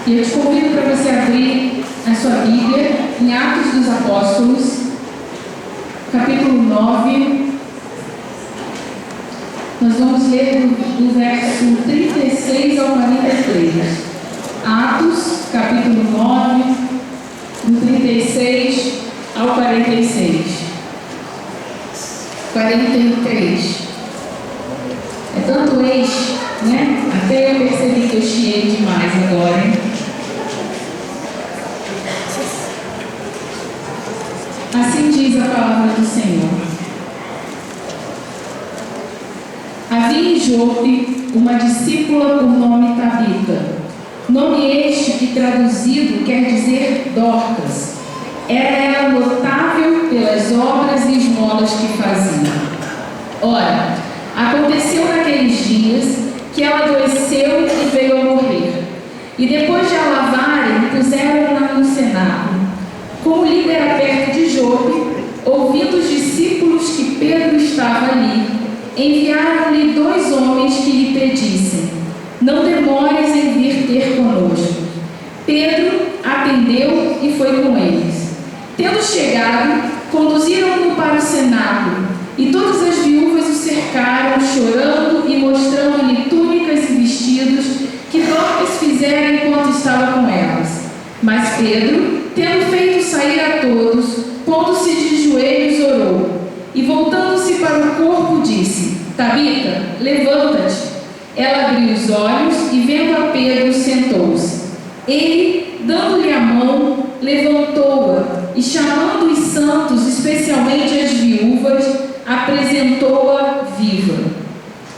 E eu te convido para você abrir a sua Bíblia em Atos dos Apóstolos, capítulo 9. Nós vamos ler do verso 36 ao 43. Atos, capítulo 9, do 36 ao 46. 43. É tanto eixo, né? Até eu percebi que eu chiei demais agora, hein? Assim diz a palavra do Senhor. Havia em Jope uma discípula por nome Tabita, nome este que traduzido quer dizer Dorcas. Era ela notável pelas obras e esmolas que fazia. Ora, aconteceu naqueles dias que ela adoeceu e veio a morrer. E depois de a lavarem, puseram-na no cenáculo. Como o líder era perto de Jope, ouvindo os discípulos que Pedro estava ali, enviaram-lhe 2 homens que lhe pedissem: não demores em vir ter conosco. Pedro atendeu e foi com eles. Tendo chegado, conduziram-no para o cenáculo, e todas as viúvas o cercaram, chorando e mostrando-lhe túnicas e vestidos que Dorcas fizera enquanto estava com elas. Mas Pedro, tendo feito sair a todos, pondo-se de joelhos, orou, e voltando-se para o corpo, disse: Tabita, levanta-te. Ela abriu os olhos e, vendo a Pedro, sentou-se. Ele, dando-lhe a mão, levantou-a e, chamando os santos, especialmente as viúvas, apresentou-a viva.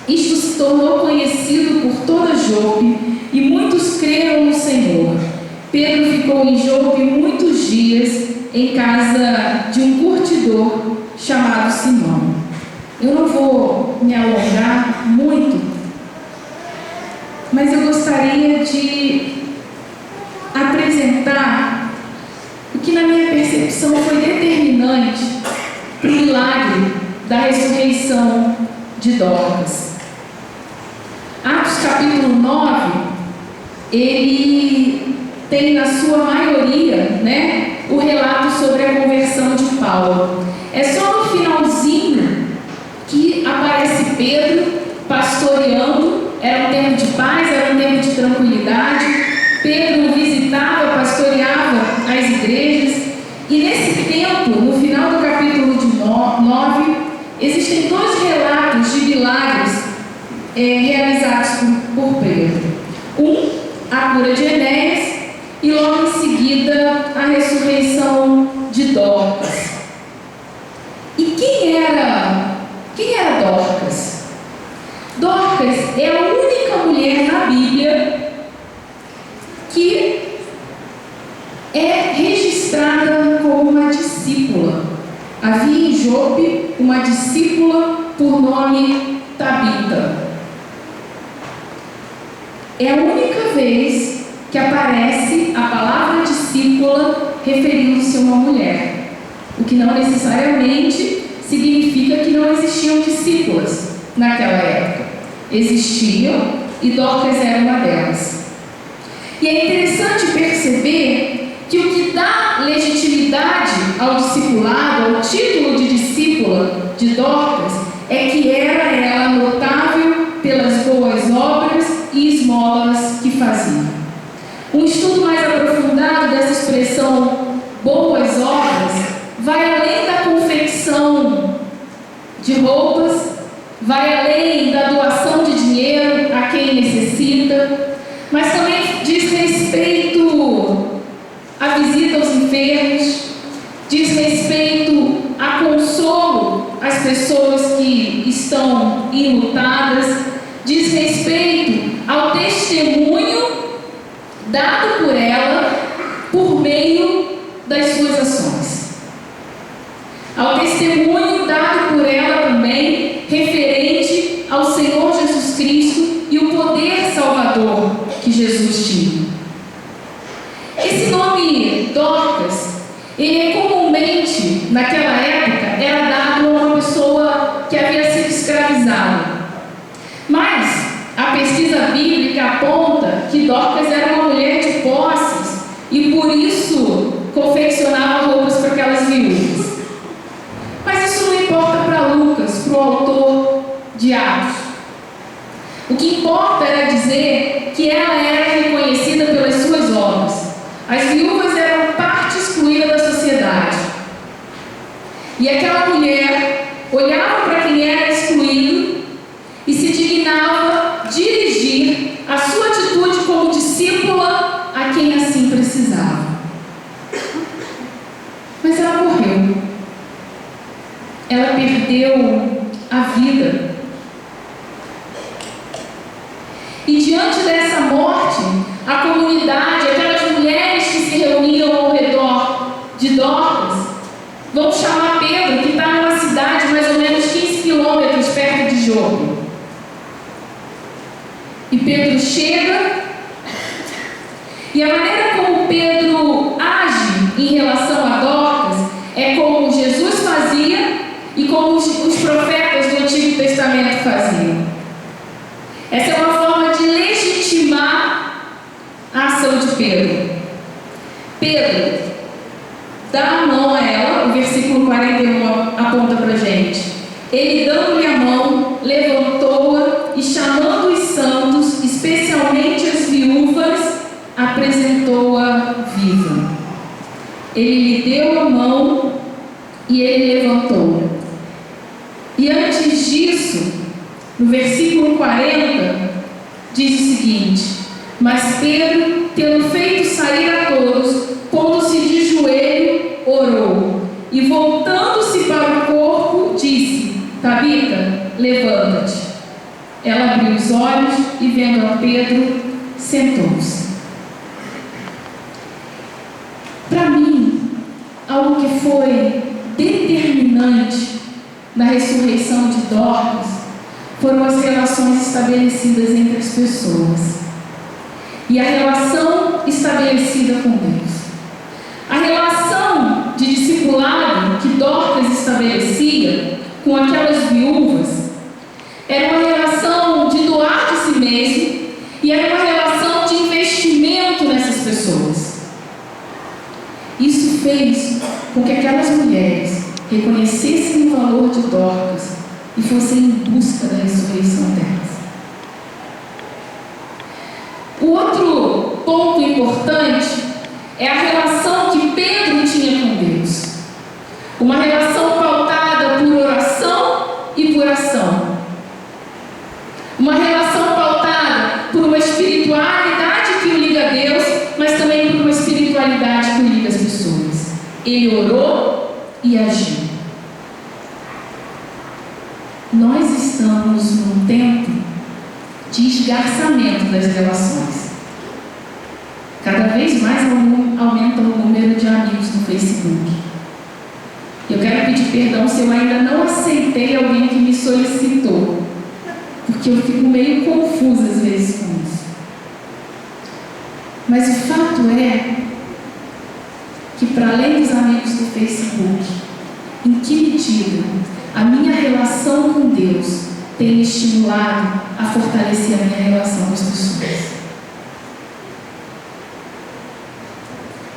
Isto se tornou conhecido por toda Jope, e muitos creram no Senhor. Pedro ficou em Jope muitos dias, em casa de um curtidor chamado Simão. Eu não vou me alongar muito, mas eu gostaria de apresentar o que na minha percepção foi determinante para o milagre da ressurreição de Dorcas. Atos capítulo 9, ele tem na sua maioria, o relato sobre a conversão de Paulo. É só no finalzinho que aparece Pedro pastoreando. Era um tempo de paz, era um tempo de tranquilidade. Pedro visitava, pastoreava as igrejas. E nesse tempo, no final do capítulo 9, existem 2 relatos de milagres realizados por Pedro. A cura de Enéas, e logo em seguida a ressurreição de Dorcas. E quem era Dorcas? Dorcas é a única mulher na Bíblia que é registrada como uma discípula. Havia em Jope uma discípula por nome Tabita. É a única vez que aparece a palavra discípula referindo-se a uma mulher, o que não necessariamente significa que não existiam discípulas naquela época. Existiam, e Dorcas era uma delas. E é interessante perceber que o que dá legitimidade ao discipulado, ao título de discípula de Dorcas, é que era ela notável pelas boas obras e esmolas que fazia. Um estudo mais aprofundado dessa expressão boas obras vai além da confecção de roupas, vai além da doação de dinheiro a quem necessita, mas também diz respeito à visita aos enfermos, diz respeito a consolo às pessoas que estão enlutadas, diz respeito ao testemunho dado por ela por meio das suas ações, ao testemunho dado por ela também referente ao Senhor Jesus Cristo e o poder salvador que Jesus tinha. Esse nome Dorcas, ele comumente naquela época era dado a uma pessoa que havia sido escravizada, mas a pesquisa bíblica aponta que Dorcas era uma mulher de ter posses e por isso confeccionavam roupas para aquelas viúvas. Mas isso não importa para Lucas, para o autor de Atos. O que importa era dizer que ela era reconhecida pelas suas obras. As viúvas eram parte excluída da sociedade. E aquela mulher olhava para quem era excluído e se dignava dirigir a sua atitude como discípula a quem assim precisava. Mas ela morreu. Ela perdeu a vida. E diante dessa morte, a comunidade, aquelas mulheres que se reuniam ao redor de Dorcas, vão chamar Pedro, que está numa cidade mais ou menos 15 quilômetros perto de Jope. E Pedro chega, e a maneira como Pedro age em relação a Dorcas é como Jesus fazia e como os profetas do Antigo Testamento faziam. Essa é uma forma de legitimar a ação de Pedro. Pedro dá a mão a ela, o versículo 41 aponta para a gente. Ele, dando-lhe a mão, levantou-a e, chamando os santos, especialmente as viúvas, apresentou-a viva. Ele lhe deu a mão e ele levantou-a. E antes disso, no versículo 40, diz o seguinte: mas Pedro, tendo feito sair a todos, pondo-se de joelho, orou, e voltando-se para o corpo, disse: Tabita, levanta-te. Ela abriu os olhos e, vendo a Pedro, sentou-se. Para mim, algo que foi determinante na ressurreição de Dorcas foram as relações estabelecidas entre as pessoas e a relação estabelecida com Deus. A relação de discipulado que Dorcas estabelecia com aquelas viúvas era uma relação de doar de si mesmo e era uma relação de investimento nessas pessoas. Isso fez com que aquelas mulheres reconhecessem o valor de Dorcas e fossem em busca da ressurreição delas. O outro ponto importante é a relação que Pedro tinha com Deus. Uma relação pautada por oração e por ação. Uma relação pautada por uma espiritualidade que o liga a Deus, mas também por uma espiritualidade que o liga as pessoas. Ele orou e agiu. Nós estamos num tempo de esgarçamento das relações. Cada vez mais aumenta o número de amigos no Facebook. Eu quero pedir perdão se eu ainda não aceitei alguém que me solicitou, porque eu fico meio confusa às vezes com isso. Mas o fato é que, para além dos amigos do Facebook, em que medida a minha relação com Deus tem me estimulado a fortalecer a minha relação com as pessoas?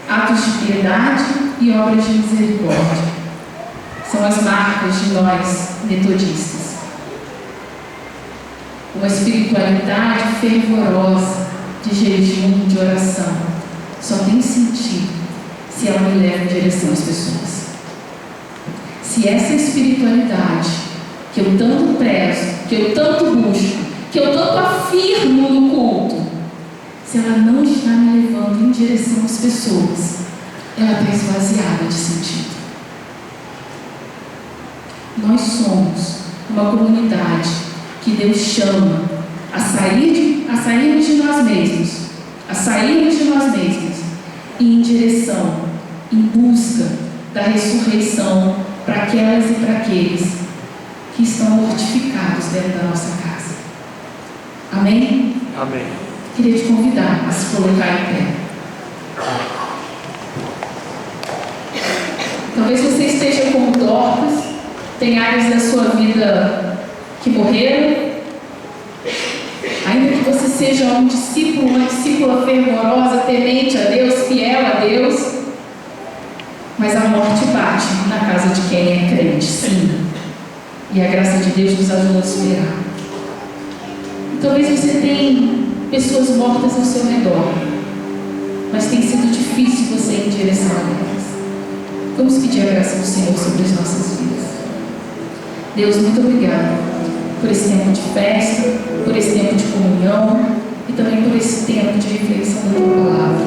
Atos de piedade e obras de misericórdia são as marcas de nós metodistas. Uma espiritualidade fervorosa de jejum, de oração, só tem sentido se ela me leva em direção às pessoas. Se essa espiritualidade que eu tanto prezo, que eu tanto busco, que eu tanto afirmo no culto, se ela não está me levando em direção às pessoas, ela está esvaziada de sentido. Nós somos uma comunidade que Deus chama a sairmos de nós mesmos, e em direção, em busca da ressurreição para aquelas e para aqueles que estão mortificados dentro da nossa casa. Amém? Amém. Queria te convidar a se colocar em pé. Talvez você esteja como Dorcas, tem áreas da sua vida que morreram, ainda que você se seja um discípulo, uma discípula fervorosa, temente a Deus, fiel a Deus. Mas a morte bate na casa de quem é crente, sim. E a graça de Deus nos ajuda a superar. Talvez você tenha pessoas mortas ao seu redor, mas tem sido difícil você ir em direção a elas. Vamos pedir a graça do Senhor sobre as nossas vidas. Deus, muito obrigado por esse tempo de festa, por esse tempo de comunhão e também por esse tempo de reflexão da Tua Palavra.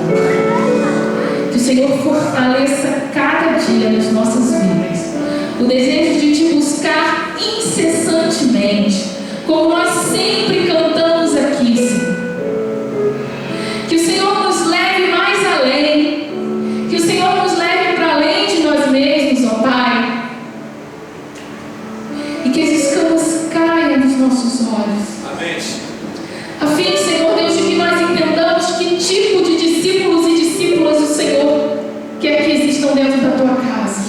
Que o Senhor fortaleça cada dia nas nossas vidas o desejo de Te buscar incessantemente, como nós sempre cantamos aqui, Senhor. Que o Senhor nos leve mais além, que o Senhor nos leve para além de nós mesmos, ó Pai, e que as escamas caiam dos nossos olhos. Amém. A fim, Senhor Deus, de que nós entendamos que tipo de discípulos e discípulas o Senhor quer que existam dentro da Tua casa.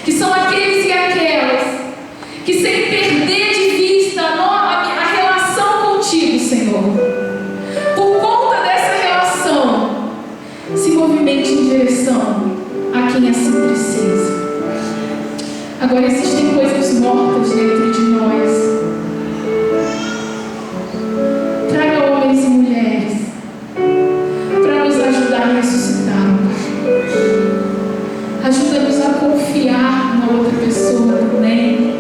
Que são aqueles e aquelas que, sem perder de vista a relação contigo, Senhor, por conta dessa relação, se movimente em direção a quem assim precisa. Agora existem coisas mortas dentro de nós. Traga homens e mulheres para nos ajudar a ressuscitar, Pai. Ajuda-nos a confiar na outra pessoa também,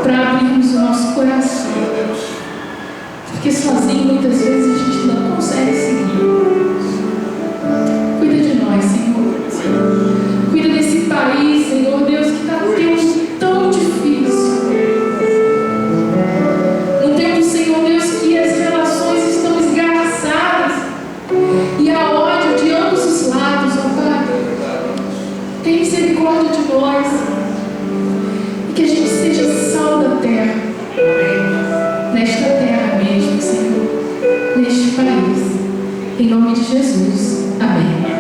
para abrirmos o nosso coração, porque sozinho muitas vezes a gente não consegue seguir. Cuida de nós, Senhor. Cuida desse país, Senhor Deus, que está tão difícil. Um tempo, Senhor Deus, que as relações estão esgarçadas e há ódio de ambos os lados, ó Pai. Tem misericórdia de nós e que a gente seja sal da terra, nesta terra mesmo, Senhor, neste país, em nome de Jesus, amém.